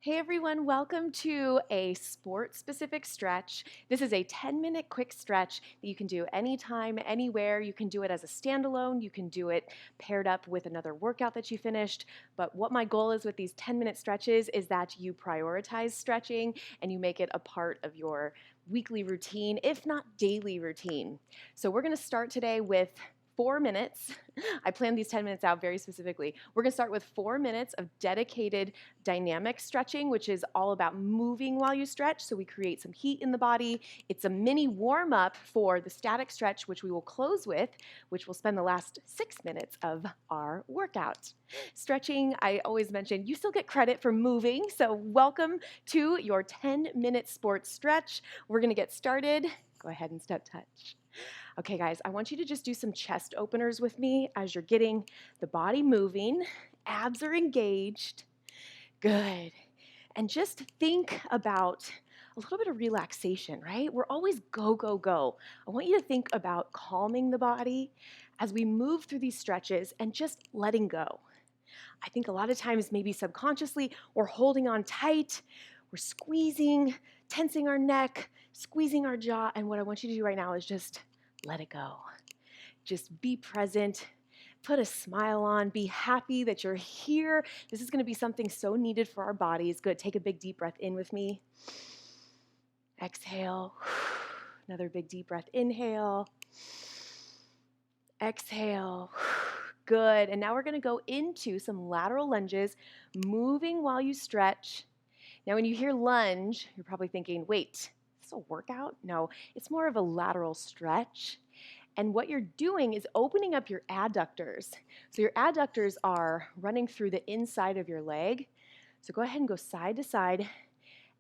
Hey everyone, welcome to a sport-specific stretch. This is a 10-minute quick stretch that you can do anytime, anywhere. You can do it as a standalone, you can do it paired up with another workout that you finished. But what my goal is with these 10-minute stretches is that you prioritize stretching and you make it a part of your weekly routine, if not daily routine. So we're gonna start today with 4 minutes. I planned these 10 minutes out very specifically. We're gonna start with 4 minutes of dedicated dynamic stretching, which is all about moving while you stretch. So we create some heat in the body. It's a mini warm up for the static stretch, which we will close with, which will spend the last 6 minutes of our workout. Stretching, I always mention, you still get credit for moving. So welcome to your 10-minute sports stretch. We're gonna get started. Go ahead and step touch. Okay, guys, I want you to just do some chest openers with me as you're getting the body moving. Abs are engaged. Good. And just think about a little bit of relaxation, right? We're always go, go, go. I want you to think about calming the body as we move through these stretches and just letting go. I think a lot of times, maybe subconsciously, we're holding on tight, we're squeezing, tensing our neck, squeezing our jaw, and what I want you to do right now is just let it go. Just be present, put a smile on, be happy that you're here. This is gonna be something so needed for our bodies. Good, take a big deep breath in with me. Exhale, another big deep breath, inhale. Exhale, good. And now we're gonna go into some lateral lunges, moving while you stretch. Now when you hear lunge, you're probably thinking, wait, is this a workout? No, it's more of a lateral stretch. And what you're doing is opening up your adductors. So your adductors are running through the inside of your leg. So go ahead and go side to side.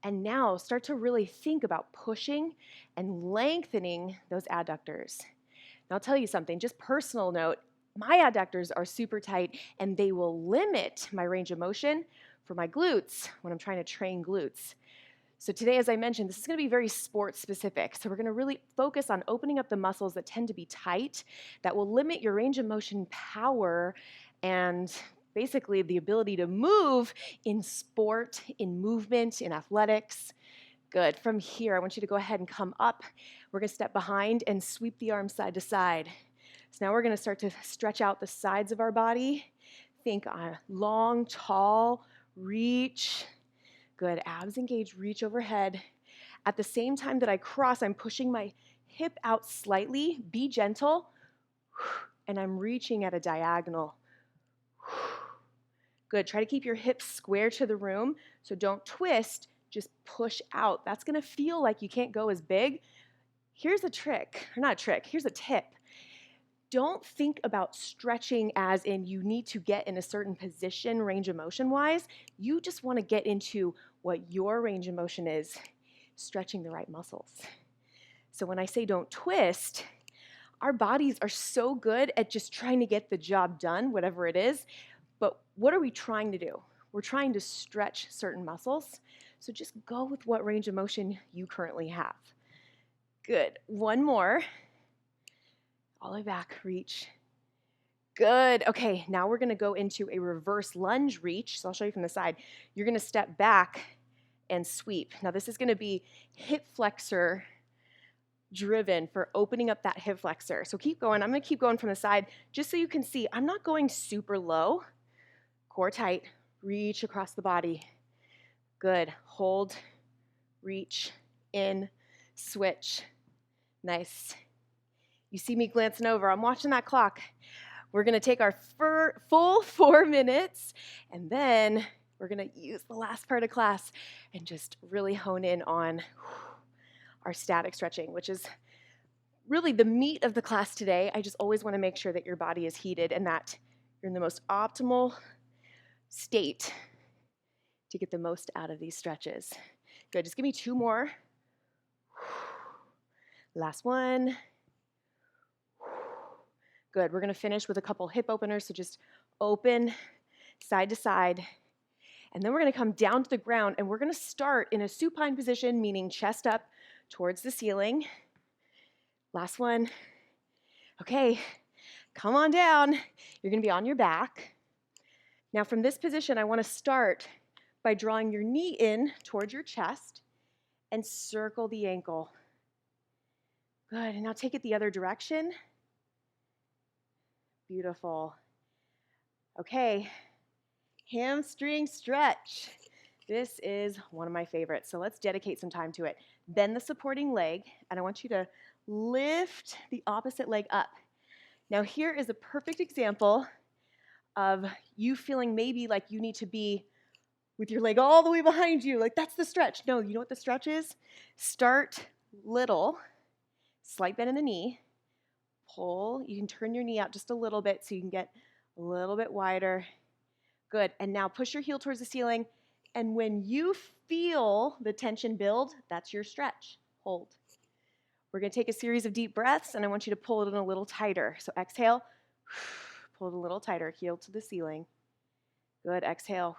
And now start to really think about pushing and lengthening those adductors. Now I'll tell you something, just personal note, my adductors are super tight and they will limit my range of motion for my glutes when I'm trying to train glutes. So today, as I mentioned, this is going to be very sports specific. So we're going to really focus on opening up the muscles that tend to be tight, that will limit your range of motion power and basically the ability to move in sport, in movement, in athletics. Good. From here, I want you to go ahead and come up. We're going to step behind and sweep the arms side to side. So now we're going to start to stretch out the sides of our body. Think long, tall, reach. Good, abs engaged, reach overhead. At the same time that I cross, I'm pushing my hip out slightly, be gentle, and I'm reaching at a diagonal. Good, try to keep your hips square to the room, so don't twist, just push out. That's gonna feel like you can't go as big. Here's a trick, or not a trick, here's a tip. Don't think about stretching as in you need to get in a certain position range of motion wise. You just want to get into what your range of motion is, stretching the right muscles. So when I say don't twist, our bodies are so good at just trying to get the job done, whatever it is. But what are we trying to do? We're trying to stretch certain muscles. So just go with what range of motion you currently have. Good. One more. All the way back, reach. Good. Okay, now we're gonna go into a reverse lunge reach. So I'll show you from the side. You're gonna step back and sweep. Now this is gonna be hip flexor driven for opening up that hip flexor. So keep going. I'm gonna keep going from the side just so you can see I'm not going super low. Core tight, reach across the body. Good. Hold, reach, in, switch. Nice. You see me glancing over. I'm watching that clock. We're going to take our full 4 minutes, and then we're going to use the last part of class and just really hone in on our static stretching, which is really the meat of the class today. I just always want to make sure that your body is heated and that you're in the most optimal state to get the most out of these stretches. Good. Just give me 2 more. Last one. Good, we're gonna finish with a couple hip openers, so just open side to side. And then we're gonna come down to the ground and we're gonna start in a supine position, meaning chest up towards the ceiling. Last one. Okay, come on down. You're gonna be on your back. Now from this position, I wanna start by drawing your knee in towards your chest and circle the ankle. Good, and now take it the other direction. Beautiful. Okay, hamstring stretch. This is one of my favorites, so let's dedicate some time to it. Bend the supporting leg, and I want you to lift the opposite leg up. Now here is a perfect example of you feeling maybe like you need to be with your leg all the way behind you, like that's the stretch. No, you know what the stretch is? Start little, slight bend in the knee, pull. You can turn your knee out just a little bit so you can get a little bit wider. Good, and now push your heel towards the ceiling, and when you feel the tension build, that's your stretch. Hold. We're gonna take a series of deep breaths, and I want you to pull it in a little tighter. So exhale, pull it a little tighter, heel to the ceiling. Good, exhale.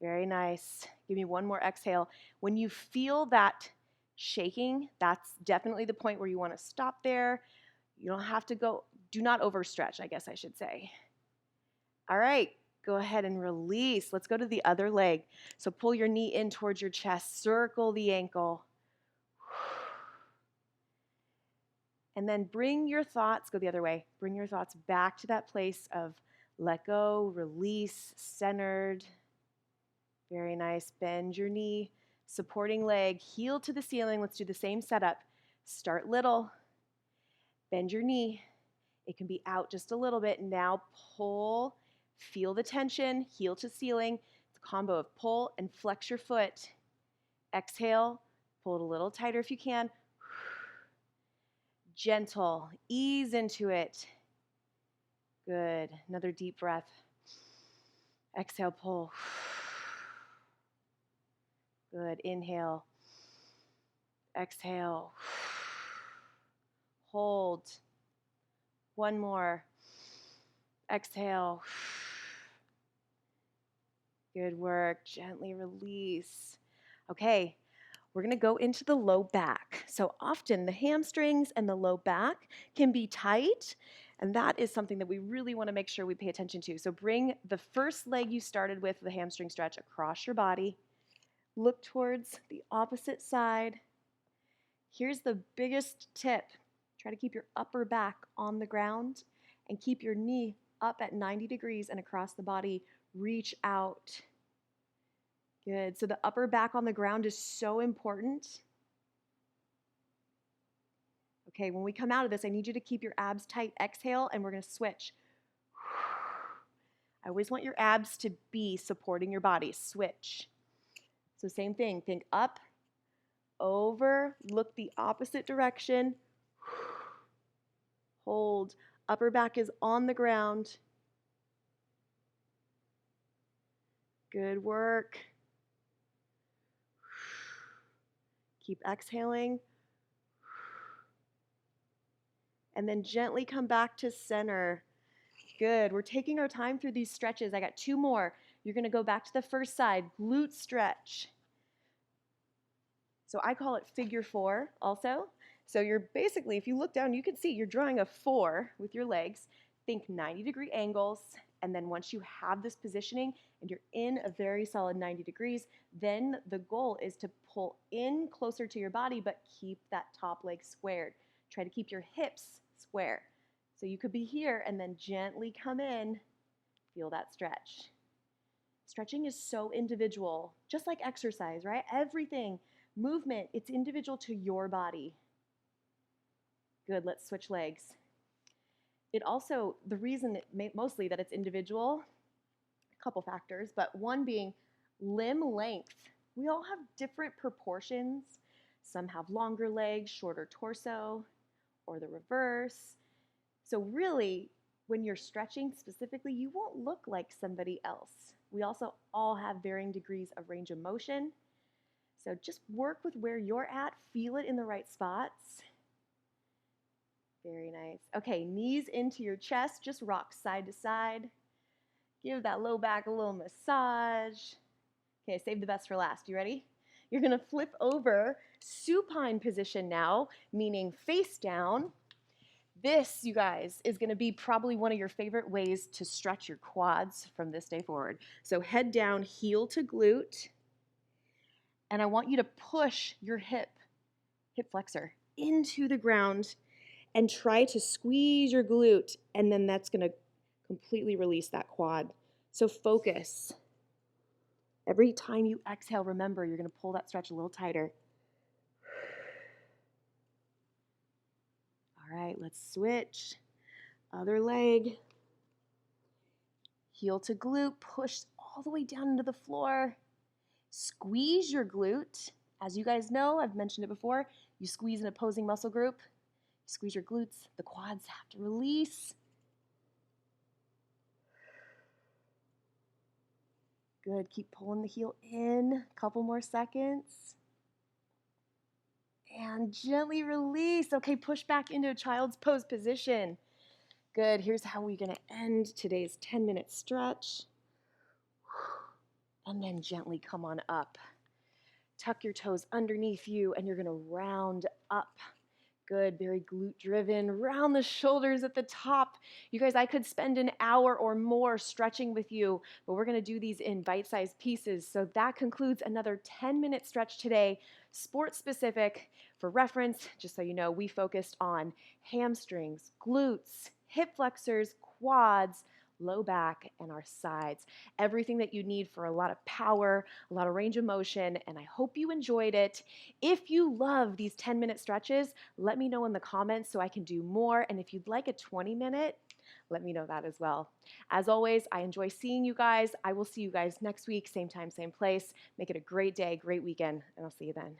Very nice. Give me one more exhale. When you feel that shaking, that's definitely the point where you want to stop there. You don't have to go, do not overstretch, I guess I should say. All right, go ahead and release. Let's go to the other leg. So pull your knee in towards your chest, circle the ankle. And then bring your thoughts, go the other way, bring your thoughts back to that place of let go, release, centered. Very nice. Bend your knee, supporting leg, heel to the ceiling. Let's do the same setup. Start little. Bend your knee. It can be out just a little bit. Now pull. Feel the tension. Heel to ceiling. It's a combo of pull and flex your foot. Exhale. Pull it a little tighter if you can. Gentle. Ease into it. Good. Another deep breath. Exhale, pull. Good. Inhale. Exhale. Hold. One more. Exhale. Good work. Gently release. Okay, we're going to go into the low back. So often the hamstrings and the low back can be tight, and that is something that we really want to make sure we pay attention to. So bring the first leg you started with, the hamstring stretch, across your body. Look towards the opposite side. Here's the biggest tip. Try to keep your upper back on the ground and keep your knee up at 90 degrees and across the body. Reach out. Good. So the upper back on the ground is so important. Okay, when we come out of this, I need you to keep your abs tight. Exhale, and we're going to switch. I always want your abs to be supporting your body. Switch. So same thing. Think up, over, look the opposite direction. Hold. Upper back is on the ground. Good work. Keep exhaling. And then gently come back to center. Good. We're taking our time through these stretches. I got two more. You're going to go back to the first side. Glute stretch. So I call it figure four also. So you're basically, if you look down, you can see you're drawing a 4 with your legs. Think 90-degree angles. And then once you have this positioning and you're in a very solid 90 degrees, then the goal is to pull in closer to your body, but keep that top leg squared. Try to keep your hips square. So you could be here and then gently come in. Feel that stretch. Stretching is so individual, just like exercise, right? Everything, movement, it's individual to your body. Good, let's switch legs. It also, the reason mostly that it's individual, a couple factors, but one being limb length. We all have different proportions. Some have longer legs, shorter torso, or the reverse. So really, when you're stretching specifically, you won't look like somebody else. We also all have varying degrees of range of motion. So just work with where you're at, feel it in the right spots. Very nice. Okay, knees into your chest, just rock side to side. Give that low back a little massage. Okay, save the best for last. You ready? You're gonna flip over, supine position now, meaning face down. This, you guys, is going to be probably one of your favorite ways to stretch your quads from this day forward. So head down, heel to glute, and I want you to push your hip flexor into the ground and try to squeeze your glute, and then that's going to completely release that quad. So focus. Every time you exhale, remember you're going to pull that stretch a little tighter. All right, let's switch. Other leg. Heel to glute, push all the way down into the floor. Squeeze your glute. As you guys know, I've mentioned it before, you squeeze an opposing muscle group. Squeeze your glutes, the quads have to release. Good, keep pulling the heel in. Couple more seconds. And gently release. Okay, push back into a child's pose position. Good, here's how we're gonna end today's 10-minute stretch. And then gently come on up. Tuck your toes underneath you and you're gonna round up. Good, very glute driven. Round the shoulders at the top. You guys, I could spend an hour or more stretching with you, but we're gonna do these in bite-sized pieces. So that concludes another 10-minute stretch today, sport specific. For reference, just so you know, we focused on hamstrings, glutes, hip flexors, quads, low back, and our sides. Everything that you need for a lot of power, a lot of range of motion, and I hope you enjoyed it. If you love these 10-minute stretches, let me know in the comments so I can do more. And if you'd like a 20-minute, let me know that as well. As always, I enjoy seeing you guys. I will see you guys next week, same time, same place. Make it a great day, great weekend, and I'll see you then.